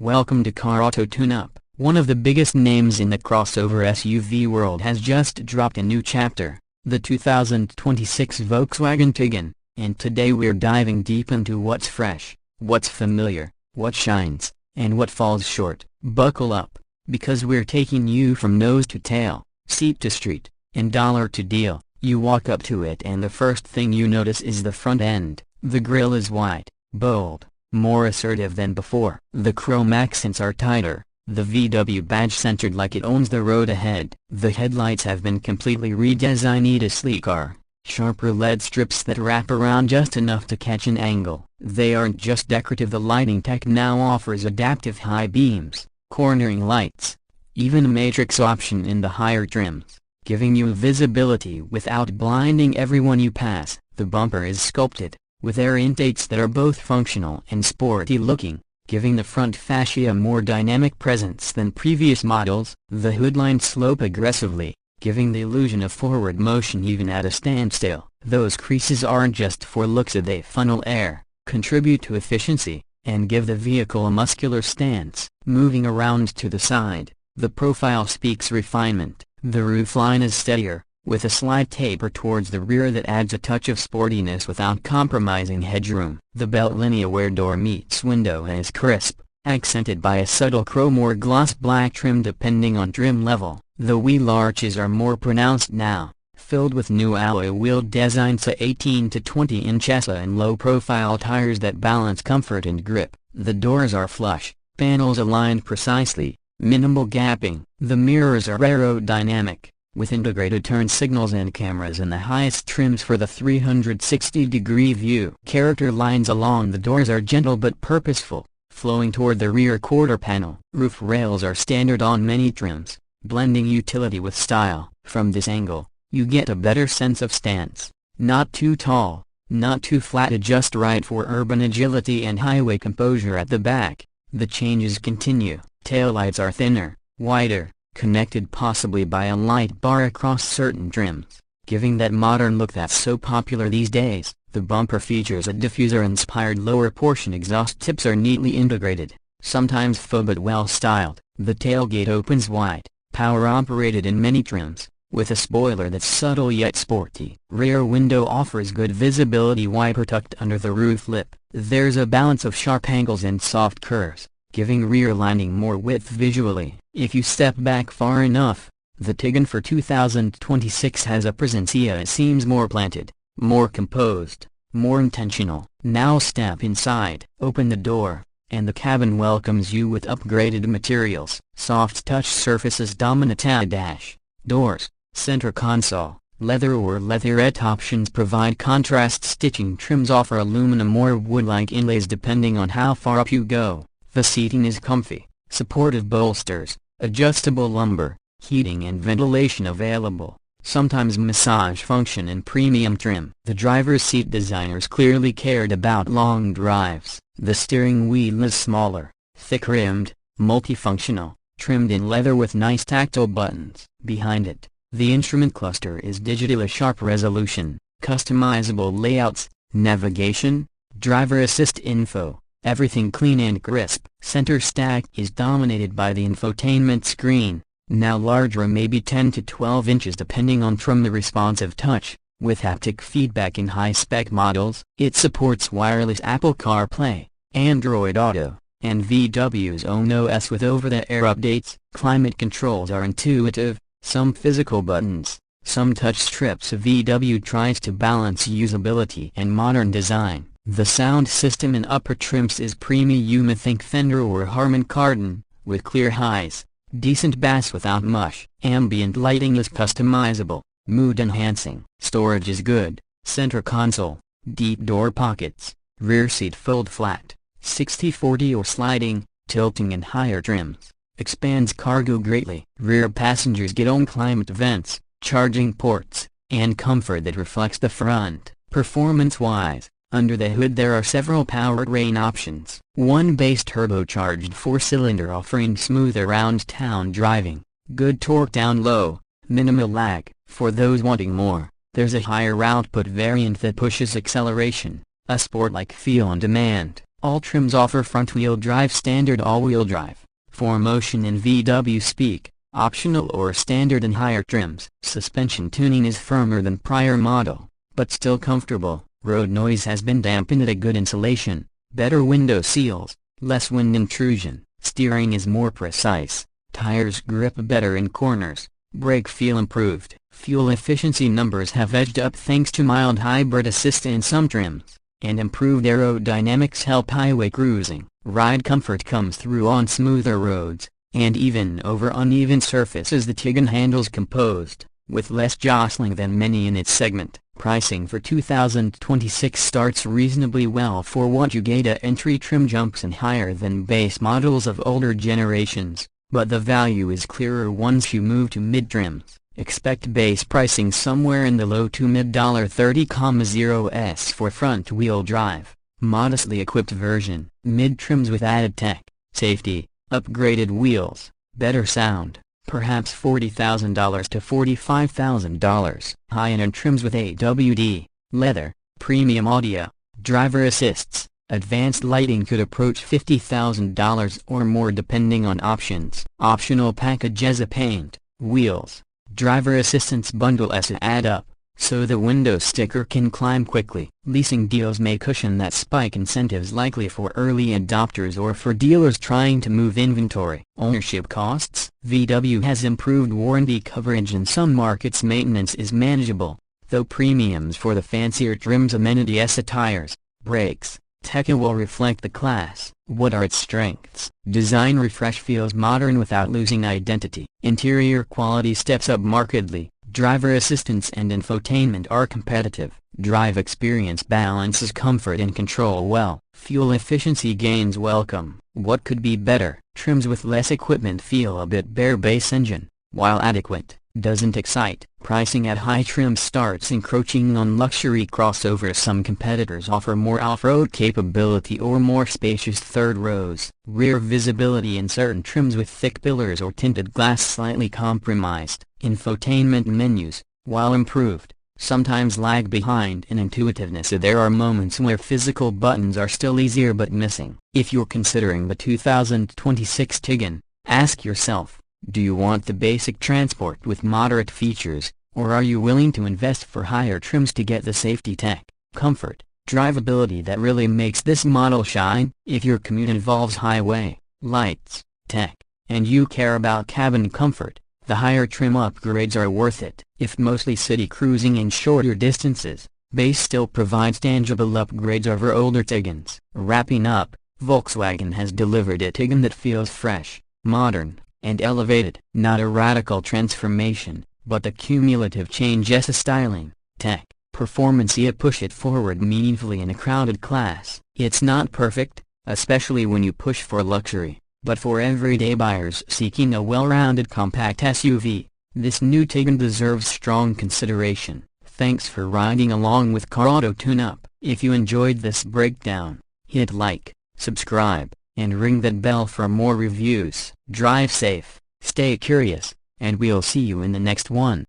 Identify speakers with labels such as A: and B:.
A: Welcome to Car Auto Tune-Up. One of the biggest names in the crossover SUV world has just dropped a new chapter, the 2026 Volkswagen Tiguan, and today we're diving deep into what's fresh, what's familiar, what shines, and what falls short. Buckle up, because we're taking you from nose to tail, seat to street, and dollar to deal. You walk up to it and the first thing you notice is the front end. The grille is wide, bold, more assertive than before. The chrome accents are tighter, the VW badge centered like it owns the road ahead. The headlights have been completely redesigned to sleeker, sharper LED strips that wrap around just enough to catch an angle. They aren't just decorative, the lighting tech now offers adaptive high beams, cornering lights, even a matrix option in the higher trims, giving you visibility without blinding everyone you pass. The bumper is sculpted, with air intakes that are both functional and sporty looking, giving the front fascia more dynamic presence than previous models. The hood lines slope aggressively, giving the illusion of forward motion even at a standstill. Those creases aren't just for looks, they funnel air, contribute to efficiency, and give the vehicle a muscular stance. Moving around to the side, the profile speaks refinement. The roofline is steadier, with a slight taper towards the rear that adds a touch of sportiness without compromising headroom. The belt linea where door meets window is crisp, accented by a subtle chrome or gloss black trim depending on trim level. The wheel arches are more pronounced now, filled with new alloy wheel designs, a 18 to 20 inch ESA and low-profile tires that balance comfort and grip. The doors are flush, panels aligned precisely, minimal gapping. The mirrors are aerodynamic, with integrated turn signals and cameras in the highest trims for the 360-degree view. Character lines along the doors are gentle but purposeful, flowing toward the rear quarter panel. Roof rails are standard on many trims, blending utility with style. From this angle, you get a better sense of stance. Not too tall, not too flat, just right for urban agility and highway composure. At the back, the changes continue. Taillights are thinner, wider, connected possibly by a light bar across certain trims, giving that modern look that's so popular these days. The bumper features a diffuser-inspired lower portion. Exhaust tips are neatly integrated, sometimes faux but well styled. The tailgate opens wide, power-operated in many trims, with a spoiler that's subtle yet sporty. Rear window offers good visibility, wiper tucked under the roof lip. There's a balance of sharp angles and soft curves, giving rear lining more width visually. If you step back far enough, the Tiguan for 2026 has a presence. It seems more planted, more composed, more intentional. Now step inside. Open the door, and the cabin welcomes you with upgraded materials. Soft touch surfaces dominate dash, doors, center console. Leather or leatherette options provide contrast stitching. Trims offer aluminum or wood-like inlays depending on how far up you go. The seating is comfy, supportive bolsters, adjustable lumbar, heating and ventilation available, sometimes massage function in premium trim. The driver's seat designers clearly cared about long drives. The steering wheel is smaller, thick-rimmed, multifunctional, trimmed in leather with nice tactile buttons. Behind it, the instrument cluster is digital, sharp resolution, customizable layouts, navigation, driver assist info. Everything clean and crisp. Center stack is dominated by the infotainment screen, now larger, maybe 10 to 12 inches depending on trim. The responsive touch, with haptic feedback in high-spec models. It supports wireless Apple CarPlay, Android Auto, and VW's own OS with over-the-air updates. Climate controls are intuitive, some physical buttons, some touch strips. VW tries to balance usability and modern design. The sound system in upper trims is premium. Think Fender or Harman Kardon, with clear highs, decent bass without mush. Ambient lighting is customizable, mood enhancing. Storage is good, center console, deep door pockets, rear seat fold flat, 60/40 or sliding, tilting in higher trims, expands cargo greatly. Rear passengers get own climate vents, charging ports, and comfort that reflects the front. Performance-wise, under the hood there are several powertrain options. One base turbocharged 4-cylinder offering smooth around-town driving, good torque down low, minimal lag. For those wanting more, there's a higher output variant that pushes acceleration, a sport-like feel on demand. All trims offer front-wheel drive, standard all-wheel drive, 4Motion in VW speak, optional or standard in higher trims. Suspension tuning is firmer than prior model, but still comfortable. Road noise has been dampened at a good insulation, better window seals, less wind intrusion. Steering is more precise, tires grip better in corners, brake feel improved. Fuel efficiency numbers have edged up thanks to mild hybrid assist in some trims, and improved aerodynamics help highway cruising. Ride comfort comes through on smoother roads, and even over uneven surfaces. The Tiguan handles composed, with less jostling than many in its segment. Pricing for 2026 starts reasonably well for what you get. Entry trim jumps in higher than base models of older generations, but the value is clearer once you move to mid-trims. Expect base pricing somewhere in the low to mid $30,000s for front-wheel drive, modestly equipped version. Mid-trims with added tech, safety, upgraded wheels, better sound, perhaps $40,000 to $45,000. High-end trims with AWD, leather, premium audio, driver assists, advanced lighting could approach $50,000 or more depending on options. Optional packages: a paint, wheels, driver assistance bundle add up, so the window sticker can climb quickly. Leasing deals may cushion that spike. Incentives likely for early adopters or for dealers trying to move inventory. Ownership costs: VW has improved warranty coverage in some markets. Maintenance is manageable, though premiums for the fancier trims. Amenities: tires, brakes, tech will reflect the class. What are its strengths? Design refresh feels modern without losing identity. Interior quality steps up markedly. Driver assistance and infotainment are competitive. Drive experience balances comfort and control well. Fuel efficiency gains welcome. What could be better? Trims with less equipment feel a bit bare. Base engine, while adequate, doesn't excite. Pricing at high trim starts encroaching on luxury crossovers. Some competitors offer more off-road capability or more spacious third rows. Rear visibility in certain trims with thick pillars or tinted glass slightly compromised. Infotainment menus, while improved, sometimes lag behind in intuitiveness. There are moments where physical buttons are still easier but missing. If you're considering the 2026 Tiguan, ask yourself, do you want the basic transport with moderate features, or are you willing to invest for higher trims to get the safety, tech, comfort, drivability that really makes this model shine? If your commute involves highway, lights, tech, and you care about cabin comfort, the higher trim upgrades are worth it. If mostly city cruising and shorter distances, base still provides tangible upgrades over older Tiguans. Wrapping up, Volkswagen has delivered a Tiguan that feels fresh, modern, and elevated. Not a radical transformation, but a cumulative change. A styling, tech, performance push it forward meaningfully in a crowded class. It's not perfect, especially when you push for luxury, but for everyday buyers seeking a well-rounded compact SUV, this new Tiguan deserves strong consideration. Thanks for riding along with Car Auto Tune-Up. If you enjoyed this breakdown, hit like, subscribe, and ring that bell for more reviews. Drive safe, stay curious, and we'll see you in the next one.